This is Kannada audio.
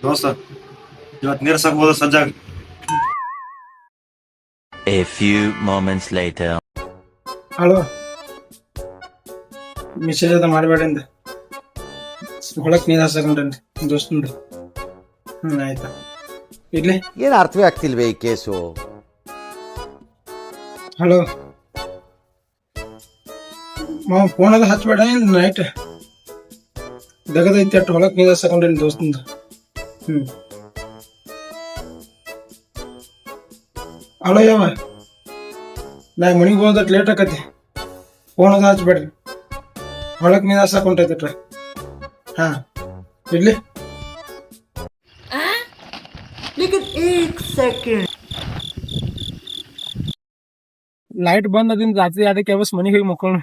ದೋಸ್ತ ಇವತ್ತು ನೀರು ಸಾಕ್ಬೋದು ಸಜ್ಜಾಗ. A few moments later. Hello, message ಅದ ಮಾಡಬೇಡಿಂದ ಹೊಳಕ್ ನೀರು ಹಾಸಕೊಂಡ್ರಿ ದೋಸ್ತಂದು. ಆಯ್ತಾ, ಇಡ್ಲಿ. ಏನು ಅರ್ಥವೇ ಆಗ್ತಿಲ್ವೇ ಈ ಕೇಸು? ಹಲೋ ಮಾವ, ಫೋನ್ ಎಲ್ಲ ಹಚ್ಬೇಡ. ನೈಟ್ ದಗದೈತಿ ಅಟ್ಟು ಹೊಳಕ್ ನೀರು ಹಾಸಕೊಂಡ್ರಿ ದೋಸ್ತಂದು. ಹಲೋ ಯಾವ, ನಾ ಮನೆಗೆ ಹೋದಟ್ ಲೇಟ್ ಆಕತಿ. ಫೋನ್ ಅದ ಹಚ್ಬೇಡ್ರಿ, ಹೊಳಕ್ ನೀರು ಹಾಸಕೊಂಡೈತಿಟ್ರ. ಹಾ, ಇಡ್ಲಿ. ಲೈಟ್ ಬಂದ್ ಅದಿಂದ ರಾತ್ರಿ ಅದಕ್ಕೆ ಯಾವಸ್ ಮನೆಗೆ ಹೋಗಿ ಮಕ್ಕಳು.